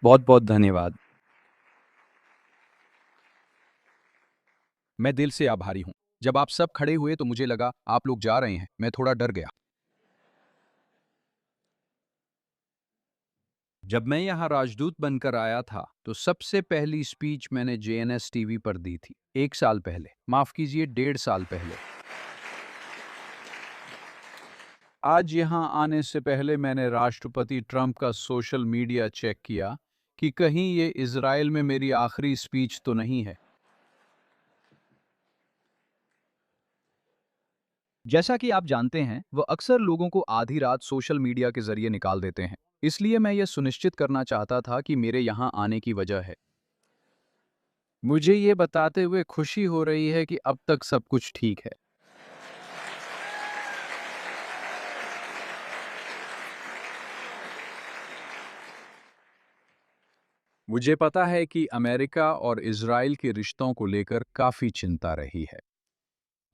बहुत बहुत धन्यवाद। मैं दिल से आभारी हूँ। जब आप सब खड़े हुए तो मुझे लगा आप लोग जा रहे हैं। मैं थोड़ा डर गया। जब मैं यहाँ राजदूत बनकर आया था तो सबसे पहली स्पीच मैंने जेएनएस टीवी पर दी थी। 1 साल पहले, माफ कीजिए, 1.5 साल पहले। आज यहाँ आने से पहले मैंने राष्ट्रपति ट्रंप का सोशल मीडिया चेक किया कि कहीं ये इजराइल में मेरी आखिरी स्पीच तो नहीं है। जैसा कि आप जानते हैं, वो अक्सर लोगों को आधी रात सोशल मीडिया के जरिए निकाल देते हैं। इसलिए मैं ये सुनिश्चित करना चाहता था कि मेरे यहाँ आने की वजह है। मुझे ये बताते हुए खुशी हो रही है कि अब तक सब कुछ ठीक है। मुझे पता है कि अमेरिका और इजराइल के रिश्तों को लेकर काफी चिंता रही है।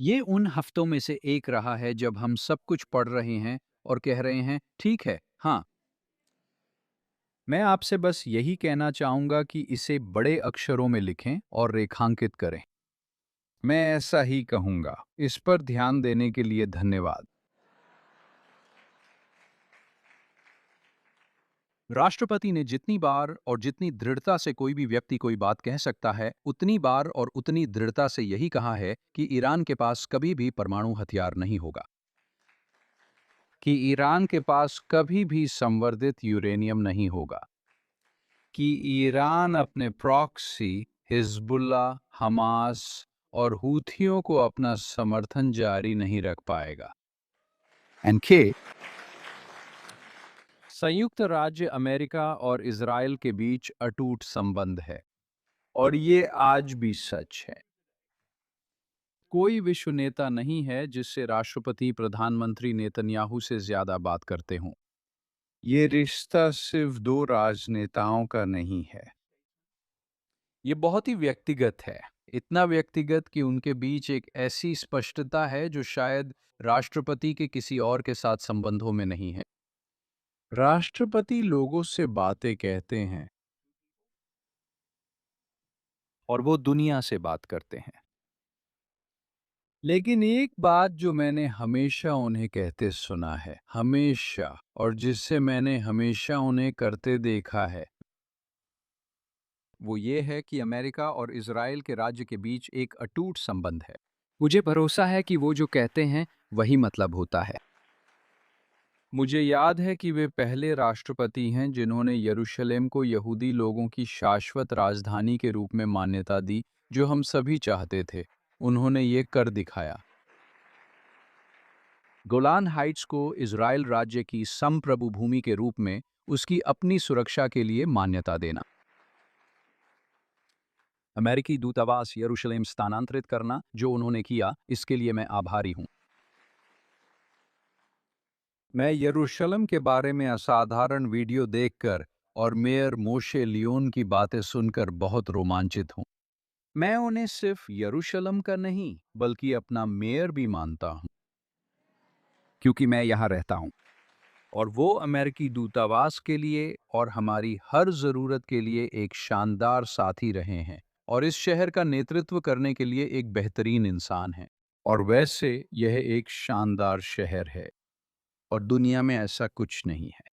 ये उन हफ्तों में से एक रहा है जब हम सब कुछ पढ़ रहे हैं और कह रहे हैं, ठीक है, हाँ। मैं आपसे बस यही कहना चाहूंगा कि इसे बड़े अक्षरों में लिखें और रेखांकित करें। मैं ऐसा ही कहूंगा। इस पर ध्यान देने के लिए धन्यवाद। राष्ट्रपति ने जितनी बार और जितनी दृढ़ता से कोई भी व्यक्ति कोई बात कह सकता है, उतनी बार और उतनी दृढ़ता से यही कहा है कि ईरान के पास कभी भी परमाणु हथियार नहीं होगा। कि ईरान के पास कभी भी संवर्धित यूरेनियम नहीं होगा। कि ईरान अपने प्रॉक्सी, हिजबुल्ला, हमास और हूथियों को अपना समर्थन जारी नहीं रख पाएगा। एंड के संयुक्त राज्य अमेरिका और इजराइल के बीच अटूट संबंध है और ये आज भी सच है। कोई विश्व नेता नहीं है जिससे राष्ट्रपति प्रधानमंत्री नेतन्याहू से ज्यादा बात करते हों। ये रिश्ता सिर्फ दो राजनेताओं का नहीं है। ये बहुत ही व्यक्तिगत है। इतना व्यक्तिगत कि उनके बीच एक ऐसी स्पष्टता है जो शायद राष्ट्रपति के किसी और के साथ संबंधों में नहीं है। राष्ट्रपति लोगों से बातें कहते हैं और वो दुनिया से बात करते हैं। लेकिन एक बात जो मैंने हमेशा उन्हें कहते सुना है, हमेशा, और जिससे मैंने हमेशा उन्हें करते देखा है, वो ये है कि अमेरिका और इजराइल के राज्य के बीच एक अटूट संबंध है। मुझे भरोसा है कि वो जो कहते हैं वही मतलब होता है। मुझे याद है कि वे पहले राष्ट्रपति हैं जिन्होंने यरूशलेम को यहूदी लोगों की शाश्वत राजधानी के रूप में मान्यता दी, जो हम सभी चाहते थे। उन्होंने ये कर दिखाया। गोलान हाइट्स को इजराइल राज्य की संप्रभु भूमि के रूप में उसकी अपनी सुरक्षा के लिए मान्यता देना। अमेरिकी दूतावास यरूशलेम स्थानांतरित करना, जो उन्होंने किया, इसके लिए मैं आभारी हूं। मैं यरूशलेम के बारे में असाधारण वीडियो देखकर और मेयर मोशे लियोन की बातें सुनकर बहुत रोमांचित हूं। मैं उन्हें सिर्फ यरूशलेम का नहीं बल्कि अपना मेयर भी मानता हूं, क्योंकि मैं यहाँ रहता हूं और वो अमेरिकी दूतावास के लिए और हमारी हर जरूरत के लिए एक शानदार साथी रहे हैं और इस शहर का नेतृत्व करने के लिए एक बेहतरीन इंसान है। और वैसे यह एक शानदार शहर है और दुनिया में ऐसा कुछ नहीं है।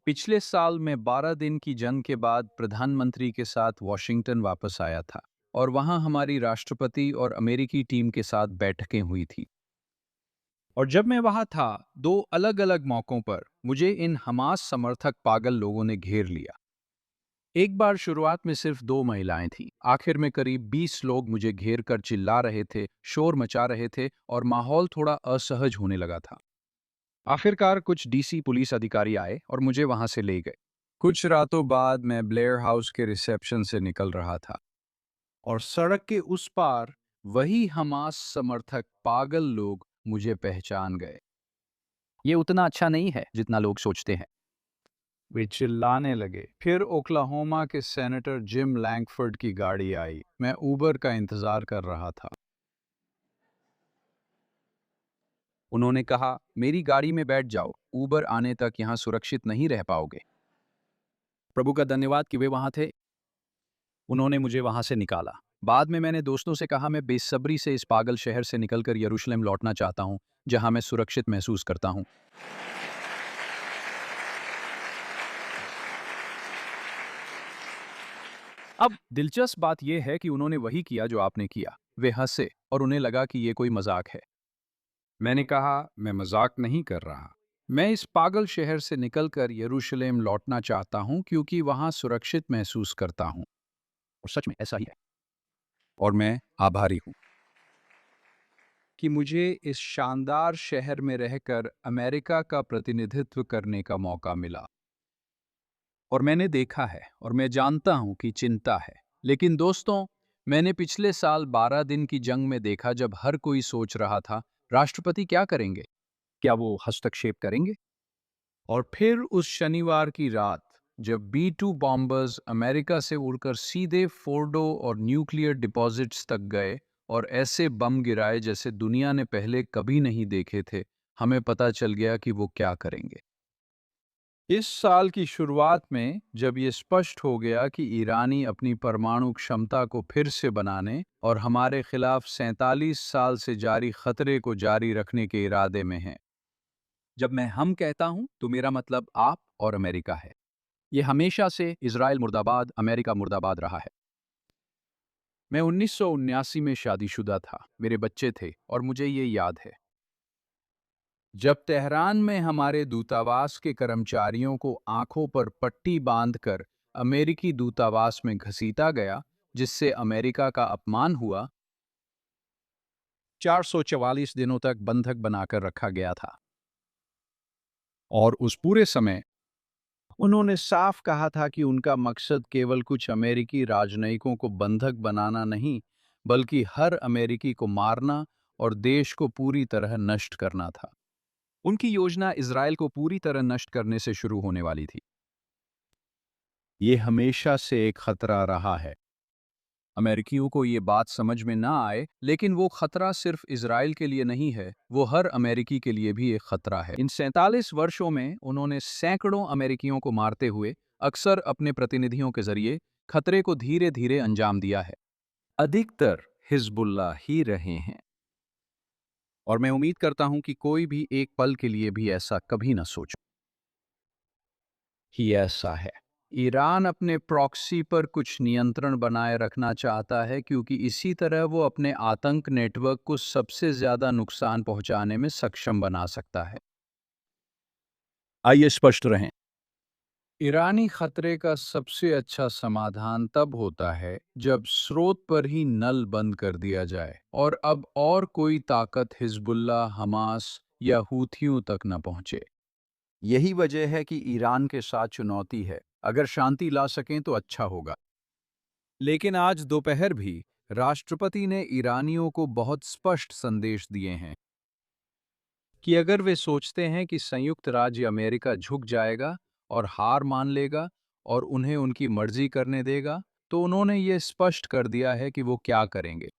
पिछले साल मैं 12 दिन की जंग के बाद प्रधानमंत्री के साथ वॉशिंगटन वापस आया था और वहां हमारी राष्ट्रपति और अमेरिकी टीम के साथ बैठकें हुई थी। और जब मैं वहां था, दो अलग-अलग मौकों पर मुझे इन हमास समर्थक पागल लोगों ने घेर लिया। एक बार शुरुआत में सिर्फ दो महिलाएं थीं। आखिर में करीब 20 लोग मुझे घेर कर चिल्ला रहे थे, शोर मचा रहे थे और माहौल थोड़ा असहज होने लगा था। आखिरकार कुछ डीसी पुलिस अधिकारी आए और मुझे वहां से ले गए। कुछ रातों बाद मैं ब्लेयर हाउस के रिसेप्शन से निकल रहा था और सड़क के उस पार वही हमास समर्थक पागल लोग मुझे पहचान गए। ये उतना अच्छा नहीं है जितना लोग सोचते हैं, वे चिल्लाने लगे। फिर ओक्लाहोमा के सेनेटर जिम लैंगफोर्ड की गाड़ी आई। मैं उबर का इंतजार कर रहा था। उन्होंने कहा, मेरी गाड़ी में बैठ जाओ, उबर आने तक यहाँ सुरक्षित नहीं रह पाओगे। प्रभु का धन्यवाद कि वे वहाँ थे। उन्होंने मुझे वहाँ से निकाला। बाद में मैंने दोस्तों से कहा मैं बेसब्री से इस पागल शहर से निकलकर यरूशलेम लौटना चाहता हूँ, जहाँ मैं सुरक्षित महसूस करता हूँ। अब दिलचस्प बात यह है कि उन्होंने वही किया जो आपने किया। वे हंसे और उन्हें लगा कि ये कोई मजाक है। मैंने कहा, मैं मजाक नहीं कर रहा। मैं इस पागल शहर से निकलकर यरूशलेम लौटना चाहता हूँ क्योंकि वहाँ सुरक्षित महसूस करता हूँ और सच में ऐसा ही है। और मैं आभारी हूँ कि मुझे इस शानदार शहर में रहकर अमेरिका का प्रतिनिधित्व करने का मौका मिला। और मैंने देखा है और मैं जानता हूं कि चिंता है। लेकिन दोस्तों, मैंने पिछले साल 12 दिन की जंग में देखा जब हर कोई सोच रहा था राष्ट्रपति क्या करेंगे, क्या वो हस्तक्षेप करेंगे। और फिर उस शनिवार की रात जब B-2 बॉम्बर्स अमेरिका से उड़कर सीधे फोर्डो और न्यूक्लियर डिपॉजिट्स तक गए और ऐसे बम गिराए जैसे दुनिया ने पहले कभी नहीं देखे थे, हमें पता चल गया कि वो क्या करेंगे। इस साल की शुरुआत में जब ये स्पष्ट हो गया कि ईरानी अपनी परमाणु क्षमता को फिर से बनाने और हमारे खिलाफ 47 साल से जारी खतरे को जारी रखने के इरादे में हैं। जब मैं हम कहता हूं तो मेरा मतलब आप और अमेरिका है। ये हमेशा से इज़राइल मुर्दाबाद, अमेरिका मुर्दाबाद रहा है। मैं 1979 में शादीशुदा था, मेरे बच्चे थे और मुझे ये याद है। जब तेहरान में हमारे दूतावास के कर्मचारियों को आंखों पर पट्टी बांधकर अमेरिकी दूतावास में घसीटा गया, जिससे अमेरिका का अपमान हुआ, 444 दिनों तक बंधक बनाकर रखा गया था। और उस पूरे समय उन्होंने साफ कहा था कि उनका मकसद केवल कुछ अमेरिकी राजनयिकों को बंधक बनाना नहीं, बल्कि हर अमेरिकी को मारना और देश को पूरी तरह नष्ट करना था। उनकी योजना इज़राइल को पूरी तरह नष्ट करने से शुरू होने वाली थी। ये हमेशा से एक खतरा रहा है। अमेरिकियों को ये बात समझ में ना आए, लेकिन वो खतरा सिर्फ इज़राइल के लिए नहीं है, वो हर अमेरिकी के लिए भी एक खतरा है। इन 47 वर्षों में उन्होंने सैकड़ों अमेरिकियों को मारते हुए अक्सर अपने प्रतिनिधियों के जरिए खतरे को धीरे धीरे अंजाम दिया है। अधिकतर हिजबुल्लाह ही रहे हैं। और मैं उम्मीद करता हूं कि कोई भी एक पल के लिए भी ऐसा कभी ना सोचे ही ऐसा है। ईरान अपने प्रॉक्सी पर कुछ नियंत्रण बनाए रखना चाहता है क्योंकि इसी तरह वो अपने आतंक नेटवर्क को सबसे ज्यादा नुकसान पहुंचाने में सक्षम बना सकता है। आइए स्पष्ट रहें। ईरानी खतरे का सबसे अच्छा समाधान तब होता है जब स्रोत पर ही नल बंद कर दिया जाए और अब और कोई ताकत हिजबुल्लाह, हमास या हूथियों तक न पहुंचे। यही वजह है कि ईरान के साथ चुनौती है। अगर शांति ला सकें तो अच्छा होगा। लेकिन आज दोपहर भी राष्ट्रपति ने ईरानियों को बहुत स्पष्ट संदेश दिए हैं कि अगर वे सोचते हैं कि संयुक्त राज्य अमेरिका झुक जाएगा और हार मान लेगा और उन्हें उनकी मर्जी करने देगा, तो उन्होंने ये स्पष्ट कर दिया है कि वो क्या करेंगे।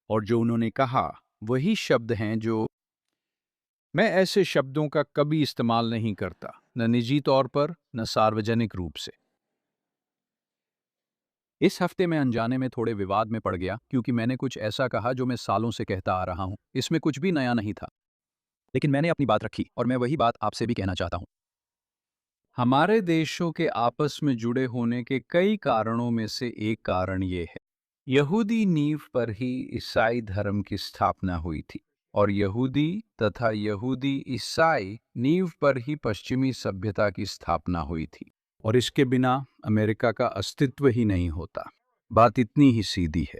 और जो उन्होंने कहा वही शब्द हैं जो मैं ऐसे शब्दों का कभी इस्तेमाल नहीं करता, न निजी तौर पर न सार्वजनिक रूप से। इस हफ्ते में अनजाने में थोड़े विवाद में पड़ गया क्योंकि मैंने कुछ ऐसा कहा जो मैं सालों से कहता आ रहा हूं। इसमें कुछ भी नया नहीं था, लेकिन मैंने अपनी बात रखी और मैं वही बात आपसे भी कहना चाहता हूं। हमारे देशों के आपस में जुड़े होने के कई कारणों में से एक कारण ये है। यहूदी नींव पर ही ईसाई धर्म की स्थापना हुई थी और यहूदी तथा यहूदी ईसाई नींव पर ही पश्चिमी सभ्यता की स्थापना हुई थी और इसके बिना अमेरिका का अस्तित्व ही नहीं होता। बात इतनी ही सीधी है।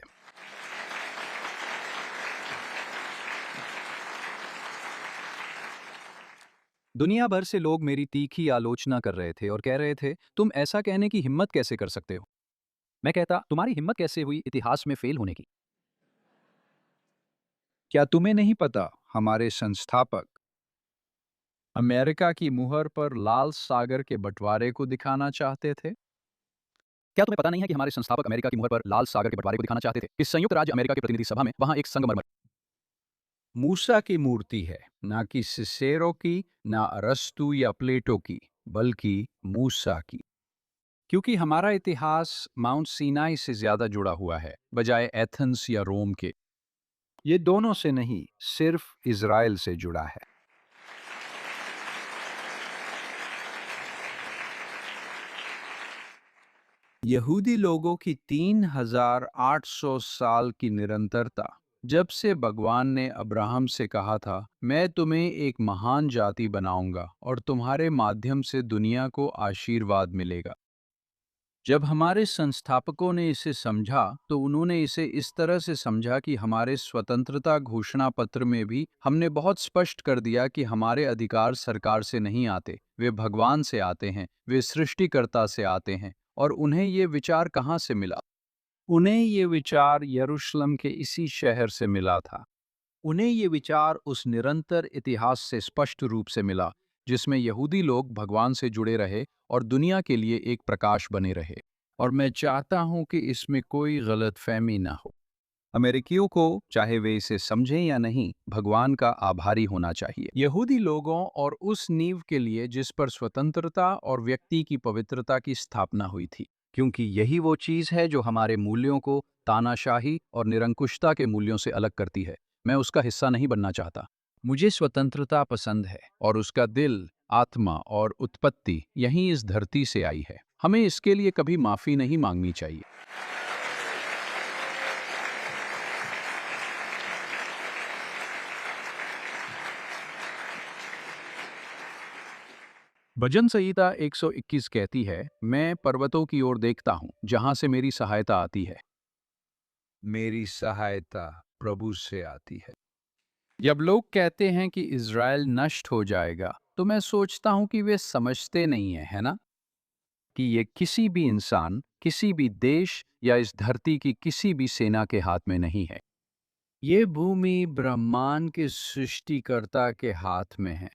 दुनिया भर से लोग मेरी तीखी आलोचना कर रहे थे और कह रहे थे तुम ऐसा कहने की हिम्मत कैसे कर सकते हो। मैं कहता तुम्हारी हिम्मत कैसे हुई इतिहास में फेल होने की। क्या तुम्हें नहीं पता, हमारे संस्थापक अमेरिका की मुहर पर लाल सागर के बंटवारे को दिखाना चाहते थे? क्या तुम्हें पता नहीं है कि हमारे संस्थापक अमेरिका की मुहर पर लाल सागर के बंटवारे को दिखाना चाहते थे। इस संयुक्त राज्य अमेरिका के प्रतिनिधि सभा में वहां एक संगमरमर मूसा की मूर्ति है, ना कि सिसेरो की, ना अरस्तु या प्लेटो की, बल्कि मूसा की। क्योंकि हमारा इतिहास माउंट सीनाई से ज्यादा जुड़ा हुआ है, बजाय एथेंस या रोम के। ये दोनों से नहीं, सिर्फ इज़राइल से जुड़ा है। यहूदी लोगों की 3,800 साल की निरंतरता, जब से भगवान ने अब्राहम से कहा था, मैं तुम्हें एक महान जाति बनाऊंगा और तुम्हारे माध्यम से दुनिया को आशीर्वाद मिलेगा। जब हमारे संस्थापकों ने इसे समझा तो उन्होंने इसे इस तरह से समझा कि हमारे स्वतंत्रता घोषणा पत्र में भी हमने बहुत स्पष्ट कर दिया कि हमारे अधिकार सरकार से नहीं आते, वे भगवान से आते हैं, वे सृष्टिकर्ता से आते हैं। और उन्हें ये विचार कहाँ से मिला? उन्हें ये विचार यरूशलेम के इसी शहर से मिला था। उन्हें ये विचार उस निरंतर इतिहास से स्पष्ट रूप से मिला जिसमें यहूदी लोग भगवान से जुड़े रहे और दुनिया के लिए एक प्रकाश बने रहे। और मैं चाहता हूं कि इसमें कोई गलतफहमी ना हो। अमेरिकियों को, चाहे वे इसे समझें या नहीं, भगवान का आभारी होना चाहिए, यहूदी लोगों और उस नींव के लिए जिस पर स्वतंत्रता और व्यक्ति की पवित्रता की स्थापना हुई थी, क्योंकि यही वो चीज है जो हमारे मूल्यों को तानाशाही और निरंकुशता के मूल्यों से अलग करती है। मैं उसका हिस्सा नहीं बनना चाहता। मुझे स्वतंत्रता पसंद है और उसका दिल, आत्मा और उत्पत्ति यहीं इस धरती से आई है। हमें इसके लिए कभी माफी नहीं मांगनी चाहिए। भजन संहिता 121 कहती है, मैं पर्वतों की ओर देखता हूँ जहां से मेरी सहायता आती है। मेरी सहायता प्रभु से आती है। जब लोग कहते हैं कि इज़राइल नष्ट हो जाएगा, तो मैं सोचता हूं कि वे समझते नहीं हैं, है ना? कि ये किसी भी इंसान, किसी भी देश या इस धरती की किसी भी सेना के हाथ में नहीं है। ये भूमि ब्रह्मांड के सृष्टिकर्ता के हाथ में है।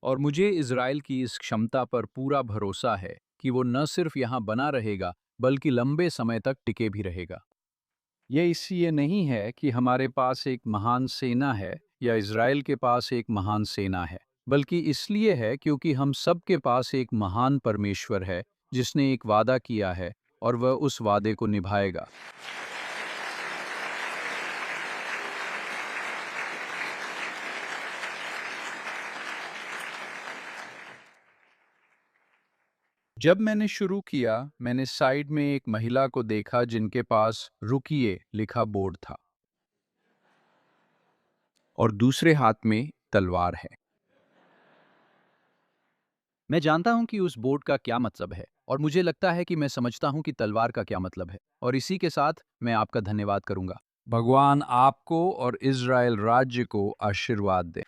और मुझे इज़राइल की इस क्षमता पर पूरा भरोसा है कि वो न सिर्फ यहाँ बना रहेगा, बल्कि लंबे समय तक टिके भी रहेगा। ये इसलिए नहीं है कि हमारे पास एक महान सेना है या इज़राइल के पास एक महान सेना है, बल्कि इसलिए है क्योंकि हम सब के पास एक महान परमेश्वर है जिसने एक वादा किया है और वह उस वादे को निभाएगा। जब मैंने शुरू किया, मैंने साइड में एक महिला को देखा जिनके पास रुकिए लिखा बोर्ड था और दूसरे हाथ में तलवार है। मैं जानता हूं कि उस बोर्ड का क्या मतलब है और मुझे लगता है कि मैं समझता हूं कि तलवार का क्या मतलब है, और इसी के साथ मैं आपका धन्यवाद करूंगा। भगवान आपको और इज़राइल राज्य को आशीर्वाद दे।